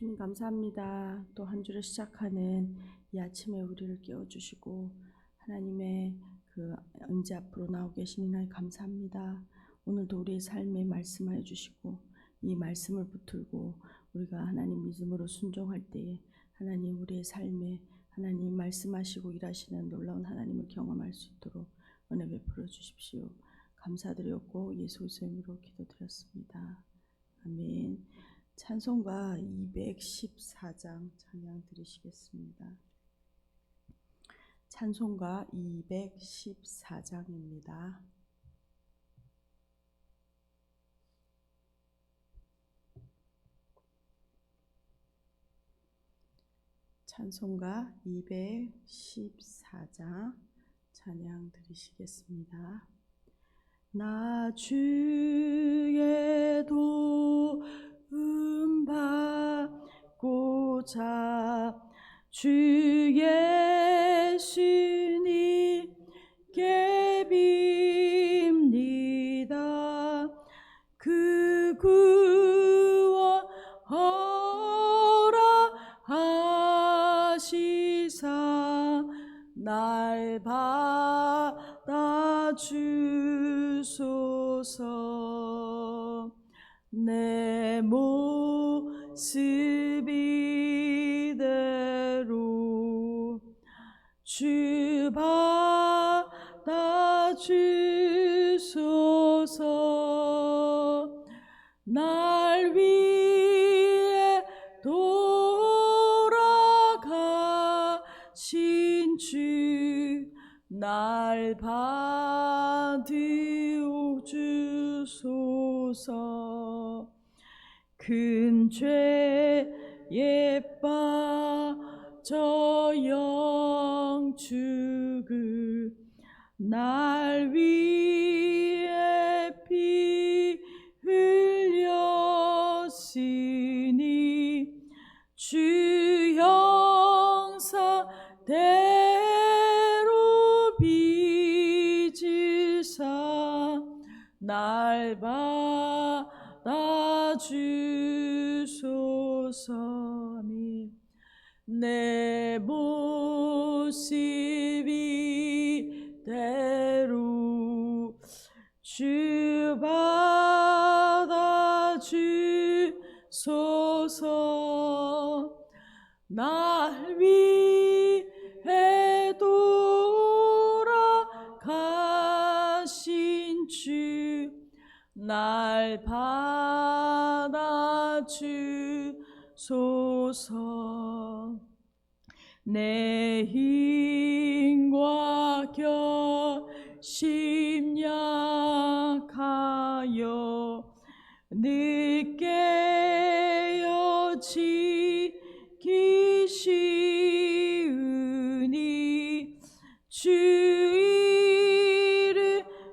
주님 감사합니다. 또 한 주를 시작하는 이 아침에 우리를 깨워주시고 하나님의 그 은지 앞으로 나오고 계시니 감사합니다. 오늘도 우리의 삶에 말씀하여 주시고 이 말씀을 붙들고 우리가 하나님 믿음으로 순종할 때에 하나님 우리의 삶에 하나님 말씀하시고 일하시는 놀라운 하나님을 경험할 수 있도록 은혜 베풀어 주십시오. 감사드렸고 예수 그리스도의 이름으로 기도드렸습니다. 아멘. 찬송가 214장 찬양 드리시겠습니다. 찬송가 214장입니다. 찬송가 214장 찬양 드리시겠습니다. 나 주의 도움 받고자 주 예수님께 빕니다. 그 구원 허락하시사 날 받아주소서. 내 모습 이대로 주 받아주소서. 날 위해 돌아가신 주 날 받으옵주소서. 큰 죄에 빠져 영축을 날 위해 피 흘렸으니 주 형상대로 빚으사 날 받아주소서. 아멘. 내 모습 이대로 주 받아주소서. 날 위해 돌아가신 주 날 받아주소서. 내 힘과 결심 약하여 늦게 여지기 쉬우니 주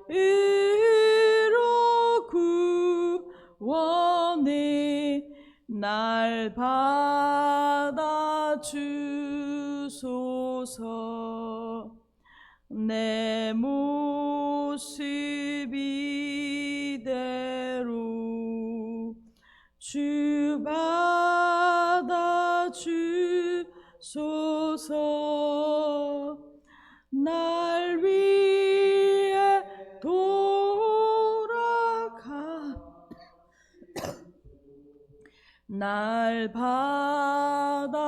이름으로 구원해 날 받아주소서. 내 모습 이대로 주 받아주소서. 날 위해 날 받아주소서.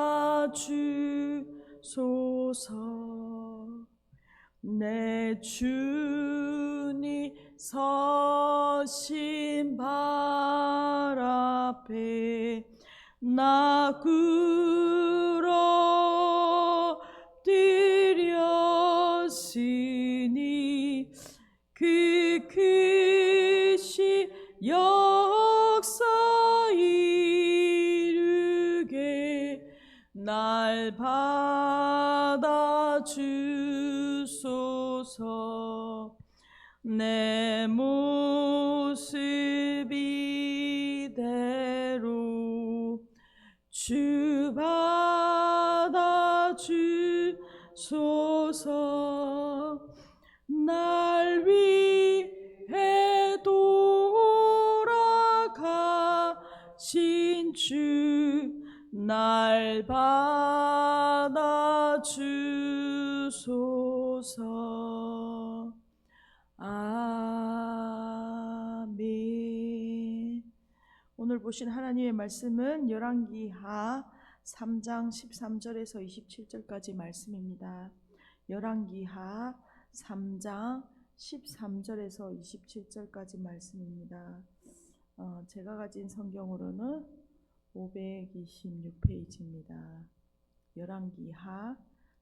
내 주님 서신 발 앞에 나 꿇어드렸으니 그 크신 역사 이루게 날 받아주소서. 내 모습 이대로 주 받아주소서. 날 위해 돌아가신 주 받아 주소서. 아멘. 오늘 보신 하나님의 말씀은 열왕기하 3장 13절에서 27절까지 말씀입니다. 열왕기하 3장 13절에서 27절까지 말씀입니다. 제가 가진 성경으로는 526페이지입니다. 열왕기하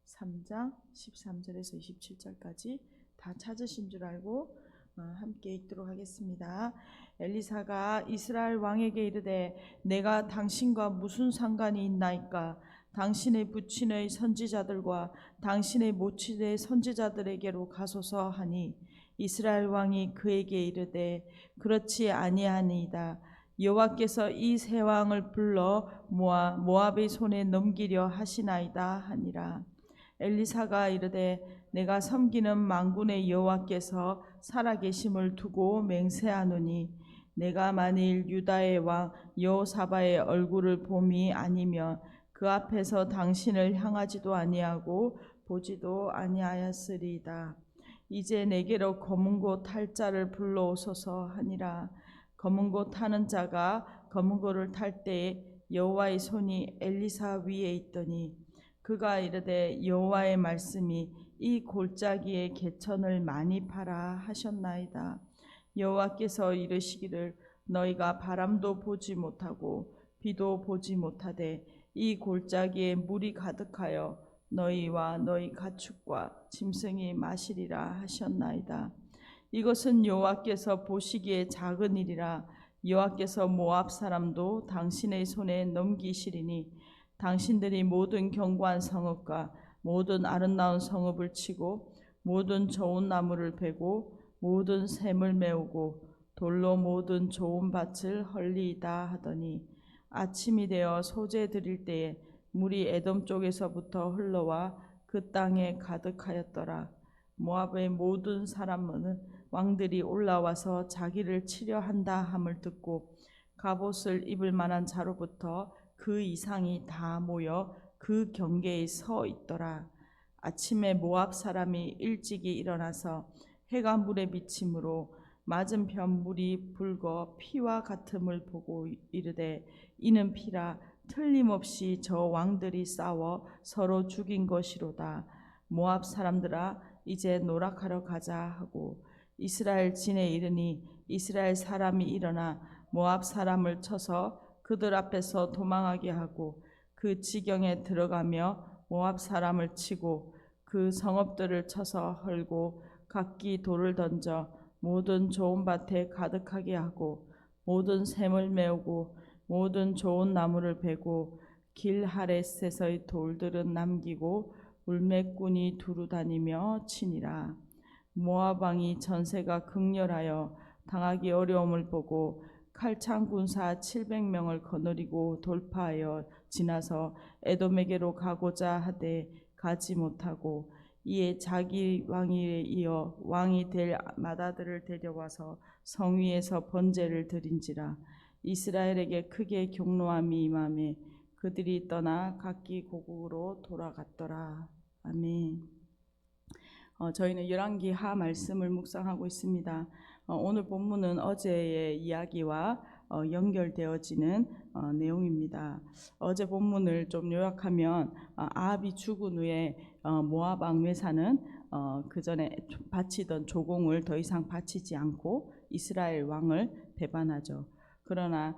3장 13절에서 27절까지 다 찾으신 줄 알고 함께 읽도록 하겠습니다. 엘리사가 이스라엘 왕에게 이르되 내가 당신과 무슨 상관이 있나이까? 당신의 부친의 선지자들과 당신의 모친의 선지자들에게로 가소서 하니 이스라엘 왕이 그에게 이르되 그렇지 아니하니이다. 여호와께서 이 세 왕을 불러 모압의 손에 넘기려 하시나이다 하니라. 엘리사가 이르되 내가 섬기는 만군의 여호와께서 살아계심을 두고 맹세하노니 내가 만일 유다의 왕 여호사밧의 얼굴을 봄이 아니면 그 앞에서 당신을 향하지도 아니하고 보지도 아니하였으리이다. 이제 내게로 검은 고 탈 자를 불러오소서 하니라. 검은 고 타는 자가 검은 고를 탈 때에 여호와의 손이 엘리사 위에 있더니 그가 이르되 여호와의 말씀이 이 골짜기에 개천을 많이 파라 하셨나이다. 여호와께서 이르시기를 너희가 바람도 보지 못하고 비도 보지 못하되 이 골짜기에 물이 가득하여 너희와 너희 가축과 짐승이 마시리라 하셨나이다. 이것은 여호와께서 보시기에 작은 일이라. 여호와께서 모압 사람도 당신의 손에 넘기시리니 당신들이 모든 견고한 성읍과 모든 아름다운 성읍을 치고 모든 좋은 나무를 베고 모든 샘을 메우고 돌로 모든 좋은 밭을 헐리이다 하더니 아침이 되어 소재 드릴 때에 물이 에돔 쪽에서부터 흘러와 그 땅에 가득하였더라. 모압의 모든 사람은 왕들이 올라와서 자기를 치려 한다 함을 듣고 갑옷을 입을 만한 자로부터 그 이상이 다 모여 그 경계에 서 있더라. 아침에 모압 사람이 일찍이 일어나서 해가 물에 비침으로 맞은편 물이 붉어 피와 같음을 보고 이르되 이는 피라. 틀림없이 저 왕들이 싸워 서로 죽인 것이로다. 모압 사람들아 이제 노락하러 가자 하고 이스라엘 진에 이르니 이스라엘 사람이 일어나 모압 사람을 쳐서 그들 앞에서 도망하게 하고 그 지경에 들어가며 모압 사람을 치고 그 성읍들을 쳐서 헐고 각기 돌을 던져 모든 좋은 밭에 가득하게 하고 모든 샘을 메우고 모든 좋은 나무를 베고 길 하렛에서의 돌들은 남기고 울매꾼이 두루 다니며 치니라. 모압 왕이 전세가 극렬하여 당하기 어려움을 보고 칼창 군사 700명을 거느리고 돌파하여 지나서 에돔에게로 가고자 하되 가지 못하고 이에 자기 왕위에 이어 왕이 될 맏아들을 데려와서 성 위에서 번제를 드린지라. 이스라엘에게 크게 경노함이 임하매 그들이 떠나 각기 고국으로 돌아갔더라. 아멘. 저희는 열왕기하 말씀을 묵상하고 있습니다. 오늘 본문은 어제의 이야기와 연결되어지는 내용입니다. 어제 본문을 좀 요약하면 아합이 죽은 후에 모압 왕 메사는 그 전에 바치던 조공을 더 이상 바치지 않고 이스라엘 왕을 배반하죠. 그러나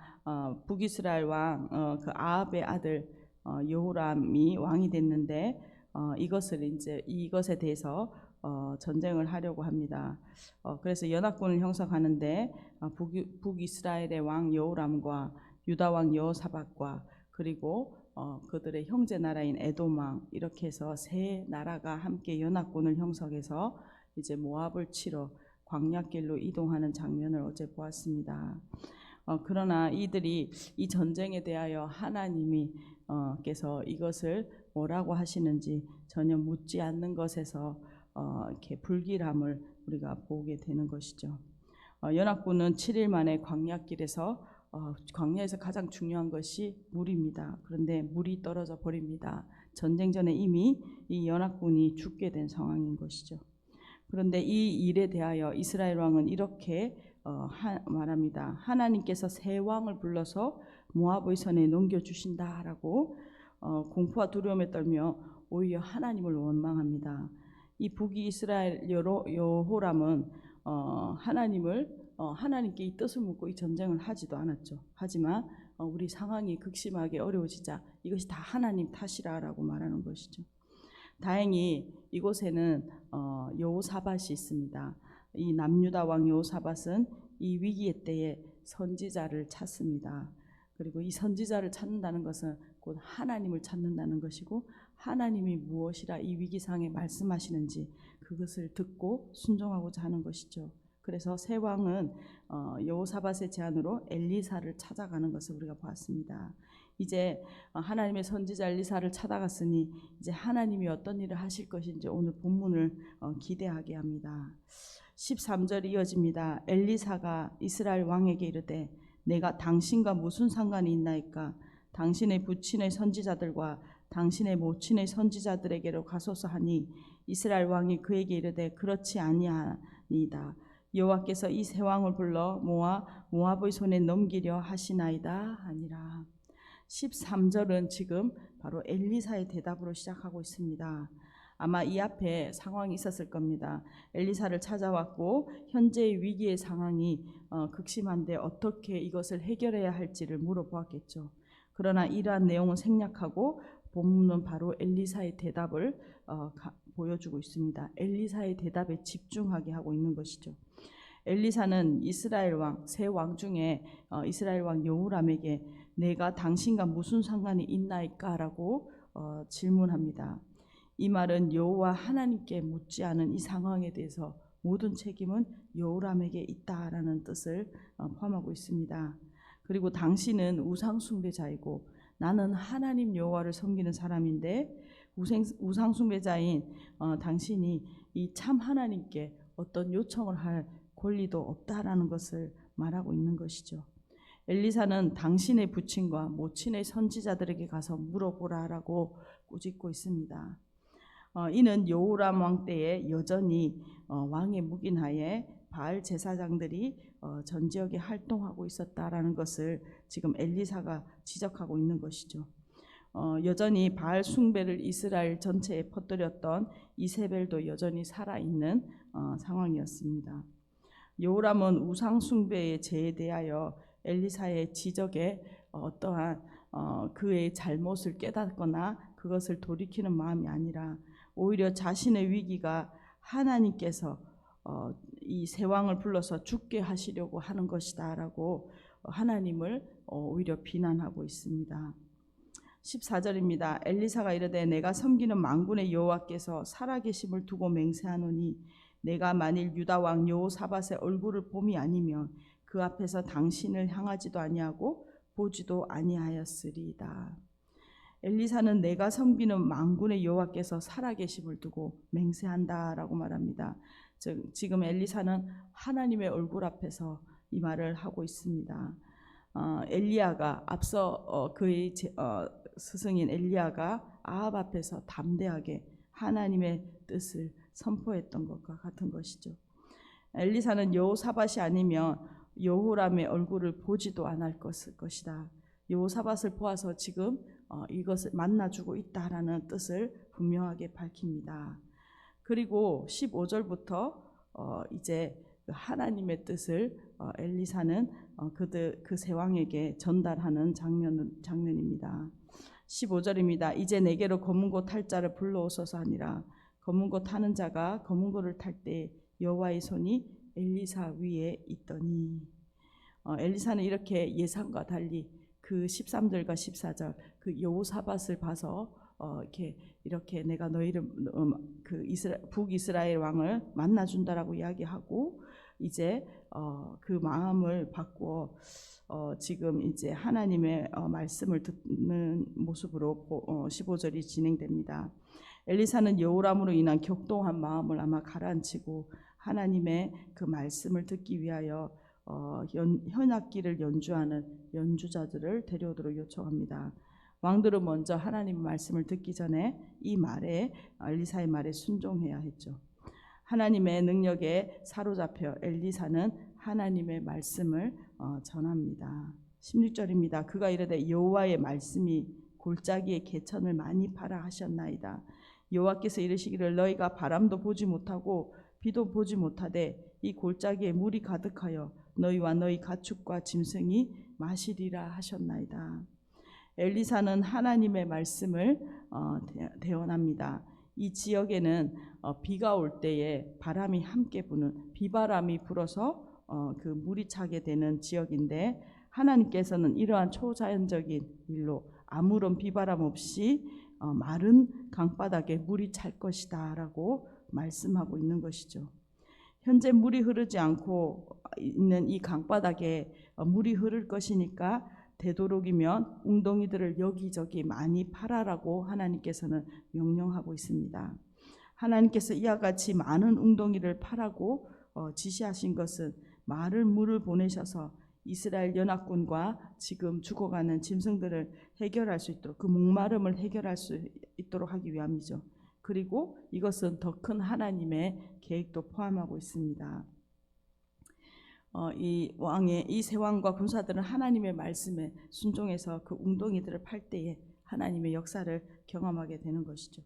북이스라엘 왕 그 아합의 아들 여호람이 왕이 됐는데 이것에 대해서 전쟁을 하려고 합니다. 그래서 연합군을 형성하는데 북이스라엘의 왕 여호람과 유다 왕 여호사밧과 그리고 그들의 형제 나라인 에돔 왕 이렇게 해서 세 나라가 함께 연합군을 형성해서 이제 모압을 치러 광야길로 이동하는 장면을 어제 보았습니다. 그러나 이들이 이 전쟁에 대하여 하나님이 께서 이것을 뭐라고 하시는지 전혀 묻지 않는 것에서 이렇게 불길함을 우리가 보게 되는 것이죠. 연합군은 7일 만에 광야길에서 광야에서 가장 중요한 것이 물입니다. 그런데 물이 떨어져 버립니다. 전쟁 전에 이미 이 연합군이 죽게 된 상황인 것이죠. 그런데 이 일에 대하여 이스라엘 왕은 이렇게 말합니다. 하나님께서 새 왕을 불러서 모압의 손에 넘겨주신다라고 공포와 두려움에 떨며 오히려 하나님을 원망합니다. 이 북이 이스라엘 여호람은 하나님께 이 뜻을 묻고 이 전쟁을 하지도 않았죠. 하지만 우리 상황이 극심하게 어려워지자 이것이 다 하나님 탓이라고 말하는 것이죠. 다행히 이곳에는 여호사밧이 있습니다. 이 남유다 왕 여호사밧은 이 위기의 때에 선지자를 찾습니다. 그리고 이 선지자를 찾는다는 것은 곧 하나님을 찾는다는 것이고, 하나님이 무엇이라 이 위기상에 말씀하시는지 그것을 듣고 순종하고자 하는 것이죠. 그래서 새 왕은 여호사밧의 제안으로 엘리사를 찾아가는 것을 우리가 보았습니다. 이제 하나님의 선지자 엘리사를 찾아갔으니 이제 하나님이 어떤 일을 하실 것인지 오늘 본문을 기대하게 합니다. 13절이 이어집니다. 엘리사가 이스라엘 왕에게 이르되 내가 당신과 무슨 상관이 있나이까? 당신의 부친의 선지자들과 당신의 모친의 선지자들에게로 가소서 하니 이스라엘 왕이 그에게 이르되 그렇지 아니하니이다. 여호와께서 이 새 왕을 불러 모압의 손에 넘기려 하시나이다 하니라. 13절은 지금 바로 엘리사의 대답으로 시작하고 있습니다. 아마 이 앞에 상황이 있었을 겁니다. 엘리사를 찾아왔고 현재의 위기의 상황이 극심한데 어떻게 이것을 해결해야 할지를 물어보았겠죠. 그러나 이러한 내용은 생략하고 본문은 바로 엘리사의 대답을 보여주고 있습니다. 엘리사의 대답에 집중하게 하고 있는 것이죠. 엘리사는 이스라엘 왕, 세 왕 중에 이스라엘 왕 여호람에게 내가 당신과 무슨 상관이 있나이까? 라고 질문합니다. 이 말은 여호와 하나님께 묻지 않은 이 상황에 대해서 모든 책임은 여호람에게 있다라는 뜻을 포함하고 있습니다. 그리고 당신은 우상숭배자이고 나는 하나님 여호와를 섬기는 사람인데 우상숭배자인 당신이 이 참 하나님께 어떤 요청을 할 권리도 없다라는 것을 말하고 있는 것이죠. 엘리사는 당신의 부친과 모친의 선지자들에게 가서 물어보라라고 꾸짖고 있습니다. 이는 여호람 왕 때에 여전히 왕의 묵인하에 바알 제사장들이 전 지역에 활동하고 있었다라는 것을 지금 엘리사가 지적하고 있는 것이죠. 여전히 바알 숭배를 이스라엘 전체에 퍼뜨렸던 이세벨도 여전히 살아있는 상황이었습니다. 여호람은 우상 숭배의 죄에 대하여 엘리사의 지적에 어떠한 그의 잘못을 깨닫거나 그것을 돌이키는 마음이 아니라 오히려 자신의 위기가 하나님께서 이 새 왕을 불러서 죽게 하시려고 하는 것이다라고 하나님을 오히려 비난하고 있습니다. 14절입니다. 엘리사가 이르되 내가 섬기는 만군의 여호와께서 살아계심을 두고 맹세하노니 내가 만일 유다 왕 여호사밧의 얼굴을 봄이 아니면 그 앞에서 당신을 향하지도 아니하고 보지도 아니하였으리이다. 엘리사는 내가 섬기는 만군의 여호와께서 살아계심을 두고 맹세한다라고 말합니다. 즉 지금 엘리사는 하나님의 얼굴 앞에서 이 말을 하고 있습니다. 엘리야가 앞서 그의 스승인 엘리야가 아합 앞에서 담대하게 하나님의 뜻을 선포했던 것과 같은 것이죠. 엘리사는 여호사밧이 아니면 여호람의 얼굴을 보지도 않을 것이다. 여호사밧을 보아서 지금 이것을 만나주고 있다라는 뜻을 분명하게 밝힙니다. 그리고 15절부터 이제 하나님의 뜻을 엘리사는 그 새 왕에게 전달하는 장면입니다. 15절입니다. 이제 내게로 검은 고 탈 자를 불러오소서 하니라. 검은 고 타는 자가 검은 고를 탈 때 여호와의 손이 엘리사 위에 있더니 엘리사는 이렇게 예상과 달리 그 13절과 14절 그 여호사밧을 봐서 이렇게 내가 너희를 그 북이스라엘 왕을 만나준다라고 이야기하고 이제 그 마음을 바꾸어 지금 이제 하나님의 말씀을 듣는 모습으로 15절이 진행됩니다. 엘리사는 여호람으로 인한 격동한 마음을 아마 가라앉히고 하나님의 그 말씀을 듣기 위하여 현악기를 연주하는 연주자들을 데려오도록 요청합니다. 왕들은 먼저 하나님의 말씀을 듣기 전에 이 말에 엘리사의 말에 순종해야 했죠. 하나님의 능력에 사로잡혀 엘리사는 하나님의 말씀을 전합니다. 16절입니다. 그가 이르되 여호와의 말씀이 골짜기에 개천을 많이 파라 하셨나이다. 여호와께서 이르시기를 너희가 바람도 보지 못하고 비도 보지 못하되 이 골짜기에 물이 가득하여 너희와 너희 가축과 짐승이 마시리라 하셨나이다. 엘리사는 하나님의 말씀을 대언합니다. 이 지역에는 비가 올 때에 바람이 함께 부는 비바람이 불어서 그 물이 차게 되는 지역인데 하나님께서는 이러한 초자연적인 일로 아무런 비바람 없이 마른 강바닥에 물이 찰 것이다 라고 말씀하고 있는 것이죠. 현재 물이 흐르지 않고 있는 이 강바닥에 물이 흐를 것이니까 되도록이면 웅덩이들을 여기저기 많이 파라라고 하나님께서는 명령하고 있습니다. 하나님께서 이와 같이 많은 웅덩이를 파라고 지시하신 것은 마를 물을 보내셔서 이스라엘 연합군과 지금 죽어가는 짐승들을 해결할 수 있도록 그 목마름을 해결할 수 있도록 하기 위함이죠. 그리고 이것은 더 큰 하나님의 계획도 포함하고 있습니다. 이 세 왕과 군사들은 하나님의 말씀에 순종해서 그 웅덩이들을 팔 때에 하나님의 역사를 경험하게 되는 것이죠.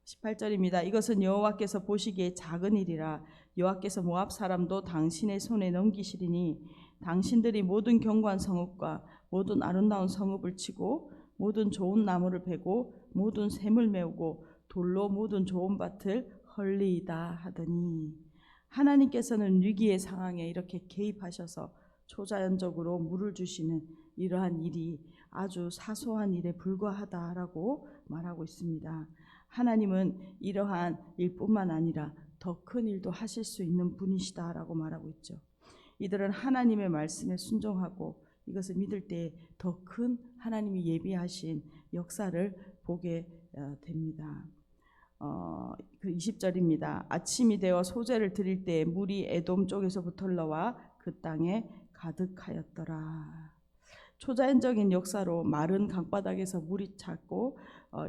18절입니다. 이것은 여호와께서 보시기에 작은 일이라 여호와께서 모압 사람도 당신의 손에 넘기시리니 당신들이 모든 견고한 성읍과 모든 아름다운 성읍을 치고 모든 좋은 나무를 베고 모든 샘을 메우고 돌로 모든 좋은 밭을 헐리이다 하더니 하나님께서는 위기의 상황에 이렇게 개입하셔서 초자연적으로 물을 주시는 이러한 일이 아주 사소한 일에 불과하다라고 말하고 있습니다. 하나님은 이러한 일뿐만 아니라 더 큰 일도 하실 수 있는 분이시다라고 말하고 있죠. 이들은 하나님의 말씀에 순종하고 이것을 믿을 때 더 큰 하나님이 예비하신 역사를 보게 됩니다. 그 20절입니다. 아침이 되어 소재를 드릴 때 물이 에돔 쪽에서부터 흘러와 그 땅에 가득하였더라. 초자연적인 역사로 마른 강바닥에서 물이 찼고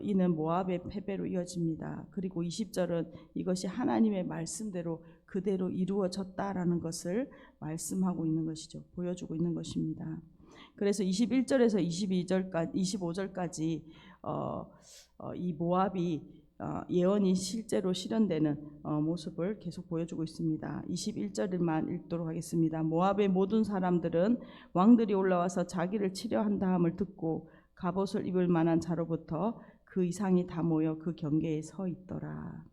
이는 모압의 패배로 이어집니다. 그리고 20절은 이것이 하나님의 말씀대로 그대로 이루어졌다라는 것을 말씀하고 있는 것이죠. 보여주고 있는 것입니다. 그래서 21절에서 25절까지 이 모압이 예언이 실제로 실현되는 모습을 계속 보여주고 있습니다. 21절만 읽도록 하겠습니다. 모압의 모든 사람들은 왕들이 올라와서 자기를 치려 한다함을 듣고 갑옷을 입을 만한 자로부터 그 이상이 다 모여 그 경계에 서 있더라.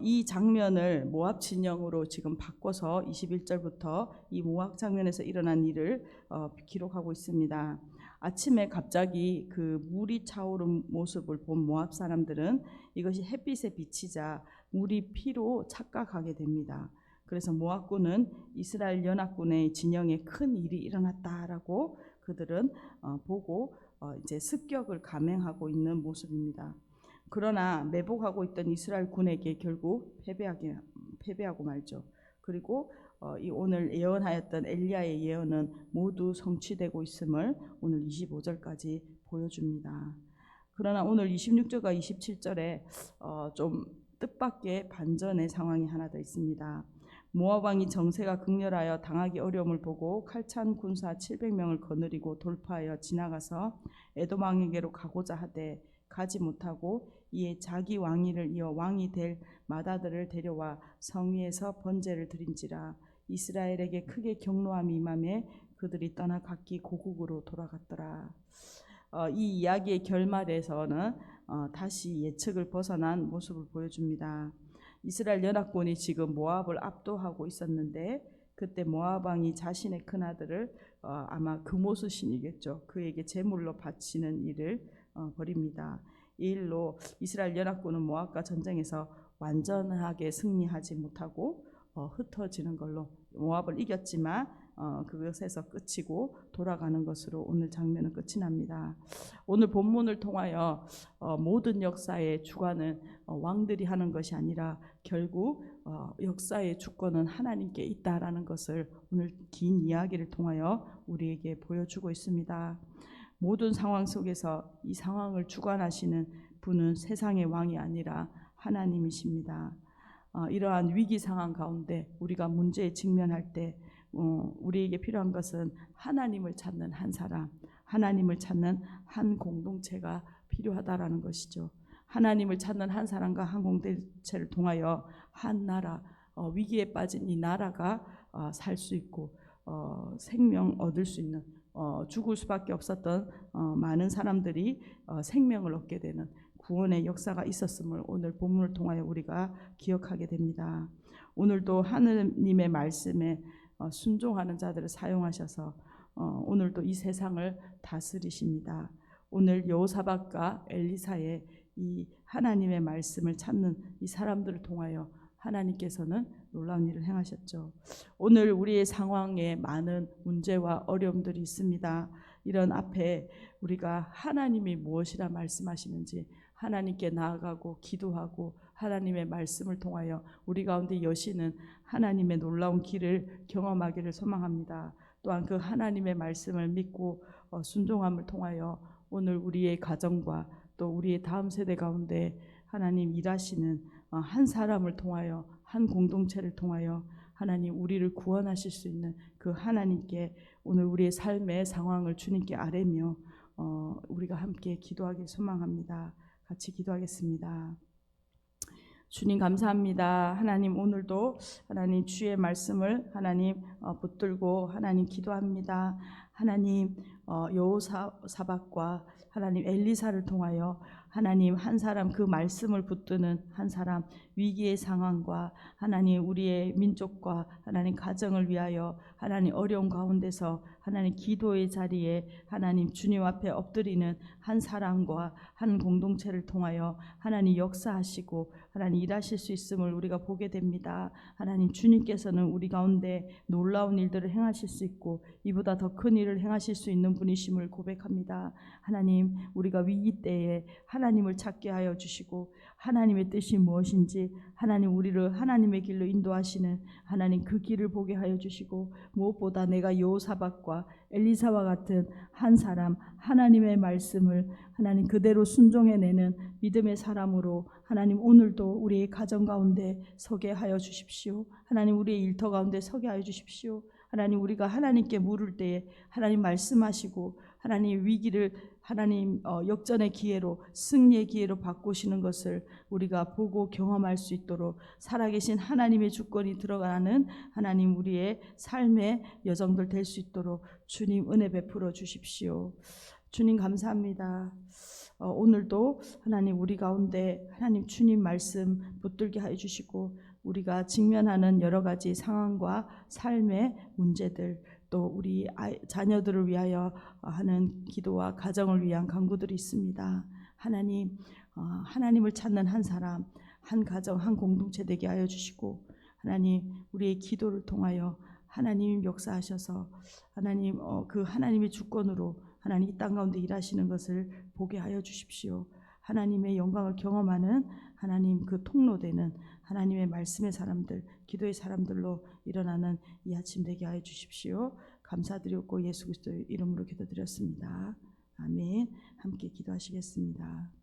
이 장면을 모압 진영으로 지금 바꿔서 21절부터 이 모압 장면에서 일어난 일을 기록하고 있습니다. 아침에 갑자기 그 물이 차오른 모습을 본 모압 사람들은 이것이 햇빛에 비치자 물이 피로 착각하게 됩니다. 그래서 모압군은 이스라엘 연합군의 진영에 큰 일이 일어났다라고 그들은 보고 이제 습격을 감행하고 있는 모습입니다. 그러나 매복하고 있던 이스라엘 군에게 결국 패배하고 말죠. 그리고 이 오늘 예언하였던 엘리야의 예언은 모두 성취되고 있음을 오늘 25절까지 보여줍니다. 그러나 오늘 26절과 27절에 좀 뜻밖의 반전의 상황이 하나 더 있습니다. 모압 왕이 정세가 극렬하여 당하기 어려움을 보고 칼찬 군사 700명을 거느리고 돌파하여 지나가서 에돔 왕에게로 가고자 하되 가지 못하고 이에 자기 왕위를 이어 왕이 될 마다들을 데려와 성 위에서 번제를 드린지라. 이스라엘에게 크게 경노함이 임하매 그들이 떠나 각기 고국으로 돌아갔더라. 이 이야기의 결말에서는 다시 예측을 벗어난 모습을 보여줍니다. 이스라엘 연합군이 지금 모압을 압도하고 있었는데 그때 모압 왕이 자신의 큰아들을 아마 금오스 신이겠죠. 그에게 제물로 바치는 일을 벌입니다. 이 일로 이스라엘 연합군은 모압과 전쟁에서 완전하게 승리하지 못하고 흩어지는 걸로 모압을 이겼지만 그것에서 끝이고 돌아가는 것으로 오늘 장면은 끝이 납니다. 오늘 본문을 통하여 모든 역사의 주관은 왕들이 하는 것이 아니라 결국 역사의 주권은 하나님께 있다라는 것을 오늘 긴 이야기를 통하여 우리에게 보여주고 있습니다. 모든 상황 속에서 이 상황을 주관하시는 분은 세상의 왕이 아니라 하나님이십니다. 이러한 위기 상황 가운데 우리가 문제에 직면할 때 우리에게 필요한 것은 하나님을 찾는 한 사람, 하나님을 찾는 한 공동체가 필요하다라는 것이죠. 하나님을 찾는 한 사람과 한 공동체를 통하여 한 나라, 위기에 빠진 이 나라가 살 수 있고 생명 얻을 수 있는, 죽을 수밖에 없었던 많은 사람들이 생명을 얻게 되는 구원의 역사가 있었음을 오늘 본문을 통하여 우리가 기억하게 됩니다. 오늘도 하느님의 말씀에 순종하는 자들을 사용하셔서 오늘도 이 세상을 다스리십니다. 오늘 여호사밧과 엘리사의 이 하나님의 말씀을 찾는 이 사람들을 통하여 하나님께서는 놀라운 일을 행하셨죠. 오늘 우리의 상황에 많은 문제와 어려움들이 있습니다. 이런 앞에 우리가 하나님이 무엇이라 말씀하시는지 하나님께 나아가고 기도하고 하나님의 말씀을 통하여 우리 가운데 여시는 하나님의 놀라운 길을 경험하기를 소망합니다. 또한 그 하나님의 말씀을 믿고 순종함을 통하여 오늘 우리의 가정과 또 우리의 다음 세대 가운데 하나님 일하시는 한 사람을 통하여 한 공동체를 통하여 하나님 우리를 구원하실 수 있는 그 하나님께 오늘 우리의 삶의 상황을 주님께 아뢰며 우리가 함께 기도하길 소망합니다. 같이 기도하겠습니다. 주님 감사합니다. 하나님 오늘도 하나님 주의 말씀을 하나님 붙들고 하나님 기도합니다. 하나님 여호사밧과 하나님 엘리사를 통하여 하나님 한 사람 그 말씀을 붙드는 한 사람 위기의 상황과 하나님 우리의 민족과 하나님 가정을 위하여 하나님 어려운 가운데서 하나님 기도의 자리에 하나님 주님 앞에 엎드리는 한 사람과 한 공동체를 통하여 하나님 역사하시고 하나님 일하실 수 있음을 우리가 보게 됩니다. 하나님 주님께서는 우리 가운데 놀라운 일들을 행하실 수 있고 이보다 더 큰 일을 행하실 수 있는 분이심을 고백합니다. 하나님 우리가 위기 때에 하나님을 찾게 하여 주시고 하나님의 뜻이 무엇인지 하나님 우리를 하나님의 길로 인도하시는 하나님 그 길을 보게 하여 주시고 무엇보다 내가 여호사밧과 엘리사와 같은 한 사람 하나님의 말씀을 하나님 그대로 순종해내는 믿음의 사람으로 하나님 오늘도 우리의 가정 가운데 서게 하여 주십시오. 하나님 우리의 일터 가운데 서게 하여 주십시오. 하나님 우리가 하나님께 물을 때에 하나님 말씀하시고 하나님 위기를 하나님 역전의 기회로 승리의 기회로 바꾸시는 것을 우리가 보고 경험할 수 있도록 살아계신 하나님의 주권이 들어가는 하나님 우리의 삶의 여정들 될 수 있도록 주님 은혜 베풀어 주십시오. 주님 감사합니다. 오늘도 하나님 우리 가운데 하나님 주님 말씀 붙들게 하여 주시고 우리가 직면하는 여러 가지 상황과 삶의 문제들 또 우리 자녀들을 위하여 하는 기도와 가정을 위한 간구들이 있습니다. 하나님 하나님을 찾는 한 사람 한 가정 한 공동체 되게 하여 주시고 하나님 우리의 기도를 통하여 하나님 역사하셔서 하나님 그 하나님의 주권으로 하나님 이 땅 가운데 일하시는 것을 보게 하여 주십시오. 하나님의 영광을 경험하는 하나님 그 통로되는 하나님의 말씀의 사람들 기도의 사람들로 일어나는 이 아침 되게 하여 주십시오. 감사드렸고 예수 그리스도의 이름으로 기도드렸습니다. 아멘. 함께 기도하시겠습니다.